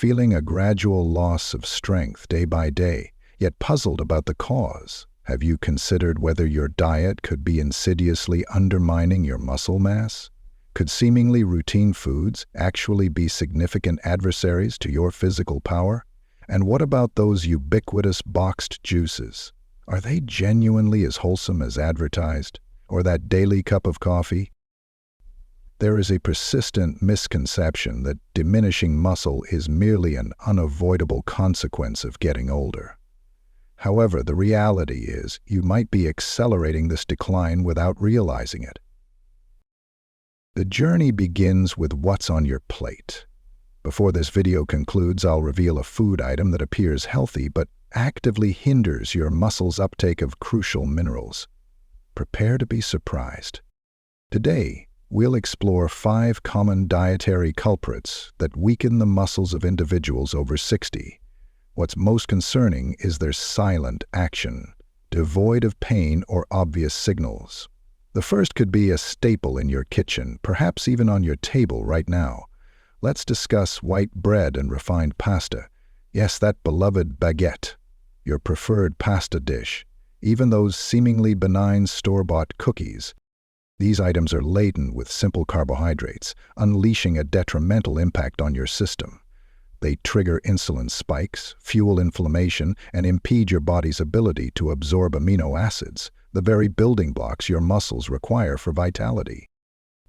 feeling a gradual loss of strength day by day, yet puzzled about the cause? Have you considered whether your diet could be insidiously undermining your muscle mass? Could seemingly routine foods actually be significant adversaries to your physical power? And what about those ubiquitous boxed juices? Are they genuinely as wholesome as advertised? Or that daily cup of coffee? There is a persistent misconception that diminishing muscle is merely an unavoidable consequence of getting older. However, the reality is you might be accelerating this decline without realizing it. The journey begins with what's on your plate. Before this video concludes, I'll reveal a food item that appears healthy but actively hinders your muscles' uptake of crucial minerals. Prepare to be surprised. Today, we'll explore 5 common dietary culprits that weaken the muscles of individuals over 60. What's most concerning is their silent action, devoid of pain or obvious signals. The first could be a staple in your kitchen, perhaps even on your table right now. Let's discuss white bread and refined pasta. Yes, that beloved baguette, your preferred pasta dish, even those seemingly benign store-bought cookies. These items are laden with simple carbohydrates, unleashing a detrimental impact on your system. They trigger insulin spikes, fuel inflammation, and impede your body's ability to absorb amino acids, the very building blocks your muscles require for vitality.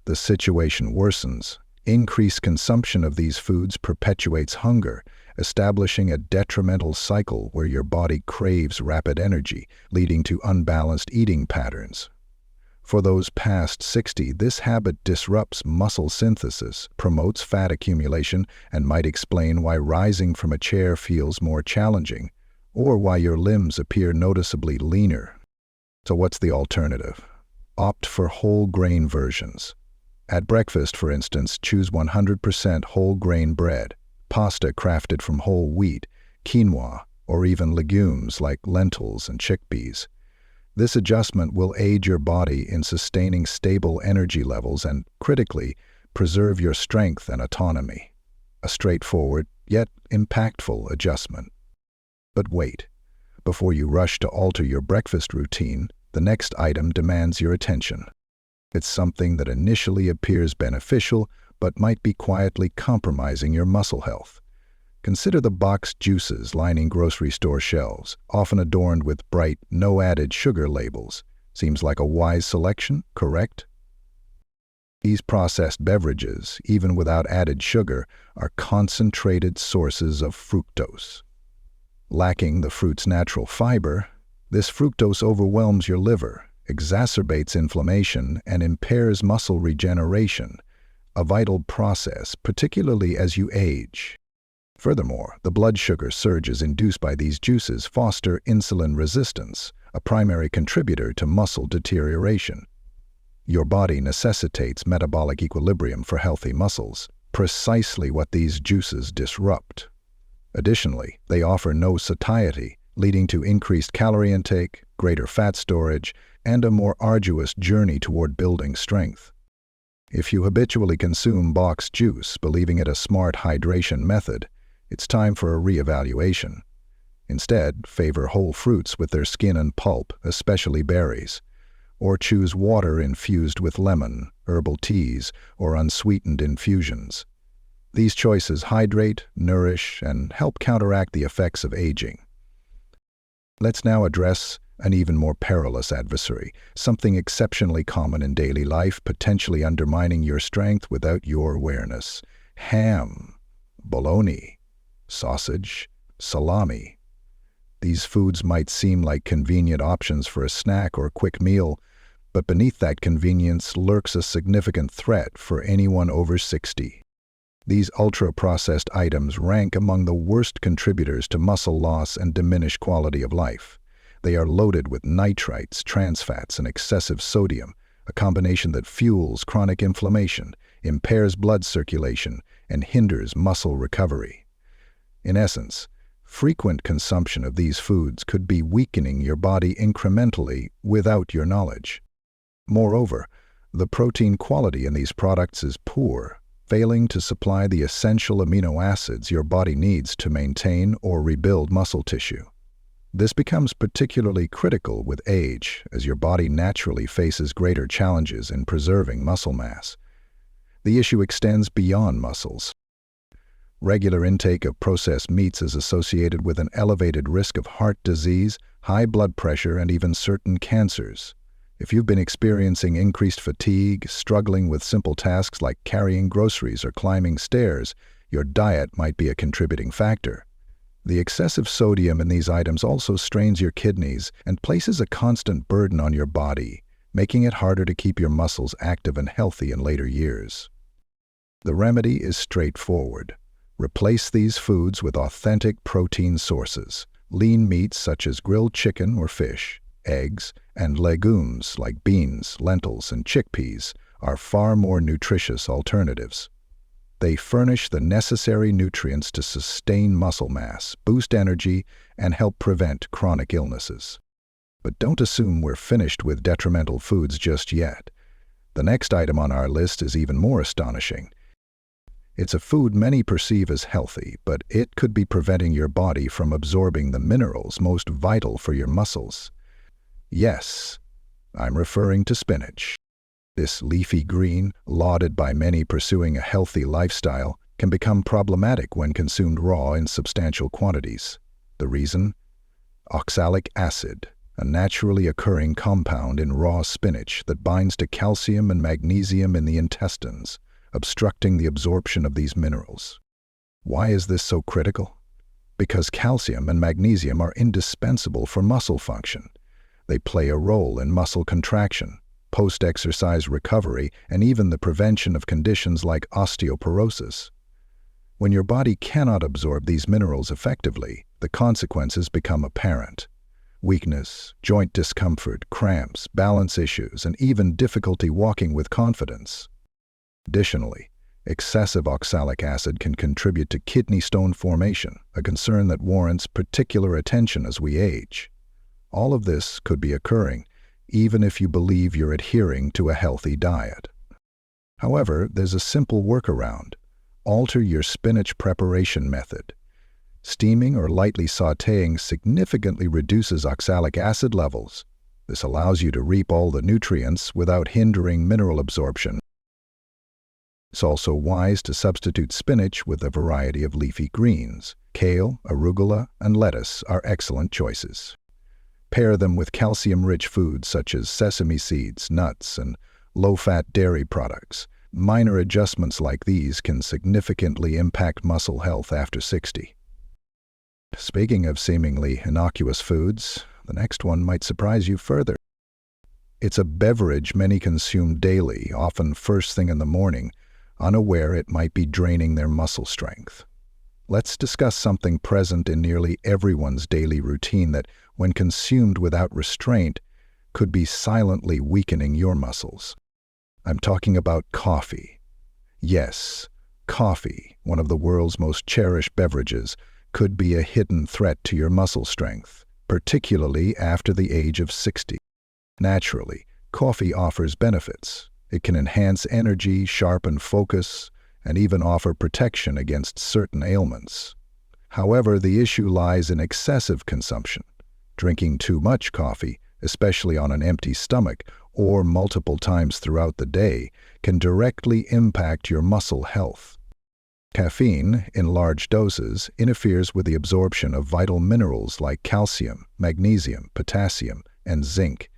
The situation worsens. Increased consumption of these foods perpetuates hunger, establishing a detrimental cycle where your body craves rapid energy, leading to unbalanced eating patterns. For those past 60, this habit disrupts muscle synthesis, promotes fat accumulation, and might explain why rising from a chair feels more challenging, or why your limbs appear noticeably leaner. So what's the alternative? Opt for whole grain versions. At breakfast, for instance, choose 100% whole grain bread, pasta crafted from whole wheat, quinoa, or even legumes like lentils and chickpeas. This adjustment will aid your body in sustaining stable energy levels and, critically, preserve your strength and autonomy. A straightforward, yet impactful adjustment. But wait, before you rush to alter your breakfast routine, the next item demands your attention. It's something that initially appears beneficial, but might be quietly compromising your muscle health. Consider the boxed juices lining grocery store shelves, often adorned with bright, no-added sugar labels. Seems like a wise selection, correct? These processed beverages, even without added sugar, are concentrated sources of fructose. Lacking the fruit's natural fiber, this fructose overwhelms your liver, exacerbates inflammation, and impairs muscle regeneration, a vital process, particularly as you age. Furthermore, the blood sugar surges induced by these juices foster insulin resistance, a primary contributor to muscle deterioration. Your body necessitates metabolic equilibrium for healthy muscles, precisely what these juices disrupt. Additionally, they offer no satiety, leading to increased calorie intake, greater fat storage, and a more arduous journey toward building strength. If you habitually consume boxed juice, believing it a smart hydration method, it's time for a reevaluation. Instead, favor whole fruits with their skin and pulp, especially berries, or choose water infused with lemon, herbal teas, or unsweetened infusions. These choices hydrate, nourish, and help counteract the effects of aging. Let's now address an even more perilous adversary, something exceptionally common in daily life, potentially undermining your strength without your awareness. Ham, bologna, sausage, salami. These foods might seem like convenient options for a snack or a quick meal, but beneath that convenience lurks a significant threat for anyone over 60. These ultra-processed items rank among the worst contributors to muscle loss and diminished quality of life. They are loaded with nitrites, trans fats, and excessive sodium, a combination that fuels chronic inflammation, impairs blood circulation, and hinders muscle recovery. In essence, frequent consumption of these foods could be weakening your body incrementally without your knowledge. Moreover, the protein quality in these products is poor, failing to supply the essential amino acids your body needs to maintain or rebuild muscle tissue. This becomes particularly critical with age, as your body naturally faces greater challenges in preserving muscle mass. The issue extends beyond muscles. Regular intake of processed meats is associated with an elevated risk of heart disease, high blood pressure, and even certain cancers. If you've been experiencing increased fatigue, struggling with simple tasks like carrying groceries or climbing stairs, your diet might be a contributing factor. The excessive sodium in these items also strains your kidneys and places a constant burden on your body, making it harder to keep your muscles active and healthy in later years. The remedy is straightforward. Replace these foods with authentic protein sources, lean meats such as grilled chicken or fish, eggs, and legumes like beans, lentils, and chickpeas are far more nutritious alternatives. They furnish the necessary nutrients to sustain muscle mass, boost energy, and help prevent chronic illnesses. But don't assume we're finished with detrimental foods just yet. The next item on our list is even more astonishing. It's a food many perceive as healthy, but it could be preventing your body from absorbing the minerals most vital for your muscles. Yes, I'm referring to spinach. This leafy green, lauded by many pursuing a healthy lifestyle, can become problematic when consumed raw in substantial quantities. The reason? Oxalic acid, a naturally occurring compound in raw spinach that binds to calcium and magnesium in the intestines, obstructing the absorption of these minerals. Why is this so critical? Because calcium and magnesium are indispensable for muscle function. They play a role in muscle contraction, post-exercise recovery, and even the prevention of conditions like osteoporosis. When your body cannot absorb these minerals effectively, the consequences become apparent. Weakness, joint discomfort, cramps, balance issues, and even difficulty walking with confidence. Additionally, excessive oxalic acid can contribute to kidney stone formation, a concern that warrants particular attention as we age. All of this could be occurring even if you believe you're adhering to a healthy diet. However, there's a simple workaround. Alter your spinach preparation method. Steaming or lightly sautéing significantly reduces oxalic acid levels. This allows you to reap all the nutrients without hindering mineral absorption. It's also wise to substitute spinach with a variety of leafy greens. Kale, arugula, and lettuce are excellent choices. Pair them with calcium-rich foods such as sesame seeds, nuts, and low-fat dairy products. Minor adjustments like these can significantly impact muscle health after 60. Speaking of seemingly innocuous foods, the next one might surprise you further. It's a beverage many consume daily, often first thing in the morning, unaware it might be draining their muscle strength. Let's discuss something present in nearly everyone's daily routine that, when consumed without restraint, could be silently weakening your muscles. I'm talking about coffee. Yes, coffee, one of the world's most cherished beverages, could be a hidden threat to your muscle strength, particularly after the age of 60. Naturally, coffee offers benefits. It can enhance energy, sharpen focus, and even offer protection against certain ailments. However, the issue lies in excessive consumption. Drinking too much coffee, especially on an empty stomach or multiple times throughout the day, can directly impact your muscle health. Caffeine, in large doses, interferes with the absorption of vital minerals like calcium, magnesium, potassium, and zinc,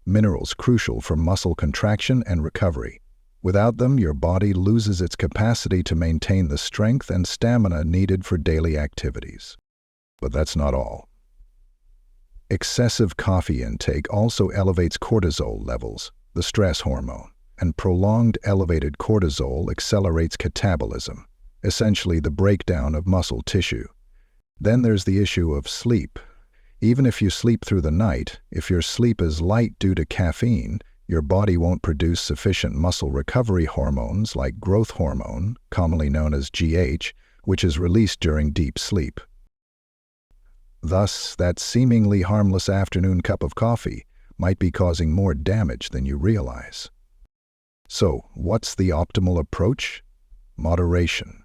minerals crucial for muscle contraction and recovery. Without them, your body loses its capacity to maintain the strength and stamina needed for daily activities. But that's not all. Excessive coffee intake also elevates cortisol levels, the stress hormone, and prolonged elevated cortisol accelerates catabolism, essentially the breakdown of muscle tissue. Then there's the issue of sleep. Even if you sleep through the night, if your sleep is light due to caffeine, your body won't produce sufficient muscle recovery hormones like growth hormone, commonly known as GH, which is released during deep sleep. Thus, that seemingly harmless afternoon cup of coffee might be causing more damage than you realize. So, what's the optimal approach? Moderation.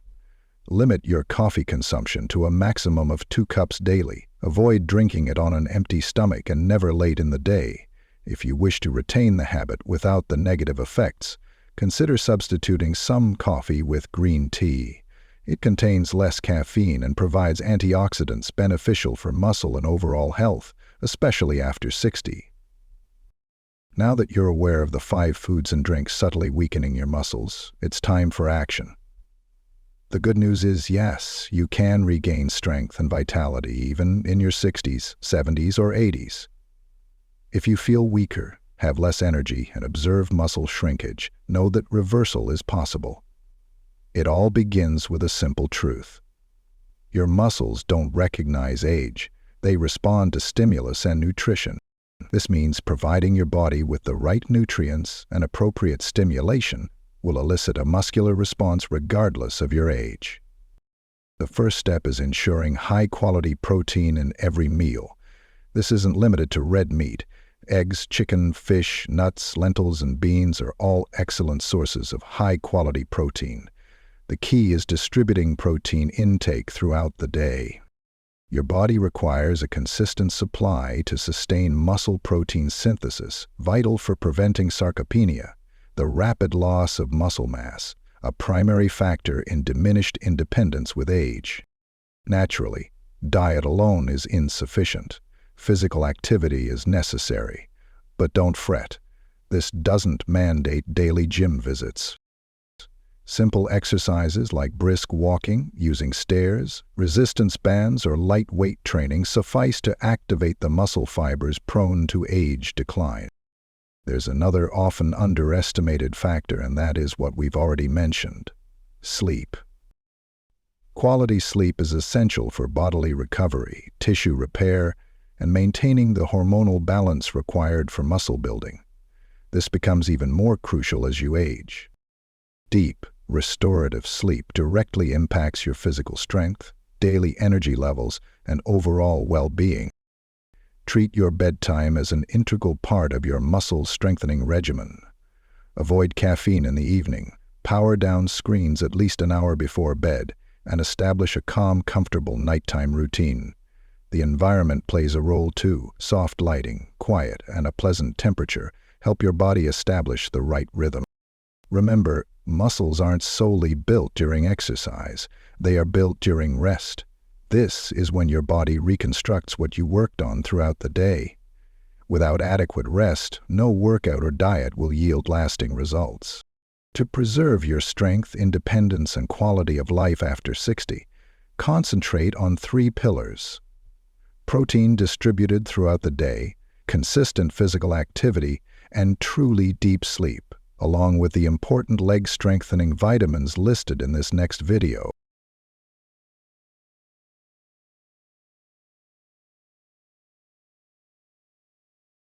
Limit your coffee consumption to a maximum of 2 cups daily. Avoid drinking it on an empty stomach and never late in the day. If you wish to retain the habit without the negative effects, consider substituting some coffee with green tea. It contains less caffeine and provides antioxidants beneficial for muscle and overall health, especially after 60. Now that you're aware of the 5 foods and drinks subtly weakening your muscles, it's time for action. The good news is, yes, you can regain strength and vitality even in your 60s, 70s, or 80s. If you feel weaker, have less energy, and observe muscle shrinkage, know that reversal is possible. It all begins with a simple truth. Your muscles don't recognize age. They respond to stimulus and nutrition. This means providing your body with the right nutrients and appropriate stimulation will elicit a muscular response regardless of your age. The first step is ensuring high-quality protein in every meal. This isn't limited to red meat. Eggs, chicken, fish, nuts, lentils, and beans are all excellent sources of high-quality protein. The key is distributing protein intake throughout the day. Your body requires a consistent supply to sustain muscle protein synthesis, vital for preventing sarcopenia, the rapid loss of muscle mass, a primary factor in diminished independence with age. Naturally, diet alone is insufficient. Physical activity is necessary. But don't fret. This doesn't mandate daily gym visits. Simple exercises like brisk walking, using stairs, resistance bands, or lightweight training suffice to activate the muscle fibers prone to age decline. There's another often underestimated factor, and that is what we've already mentioned: sleep. Quality sleep is essential for bodily recovery, tissue repair, and maintaining the hormonal balance required for muscle building. This becomes even more crucial as you age. Deep, restorative sleep directly impacts your physical strength, daily energy levels, and overall well-being. Treat your bedtime as an integral part of your muscle-strengthening regimen. Avoid caffeine in the evening, power down screens at least an hour before bed, and establish a calm, comfortable nighttime routine. The environment plays a role too. Soft lighting, quiet, and a pleasant temperature help your body establish the right rhythm. Remember, muscles aren't solely built during exercise. They are built during rest. This is when your body reconstructs what you worked on throughout the day. Without adequate rest, no workout or diet will yield lasting results. To preserve your strength, independence, and quality of life after 60, concentrate on 3 pillars: protein distributed throughout the day, consistent physical activity, and truly deep sleep, along with the important leg-strengthening vitamins listed in this next video.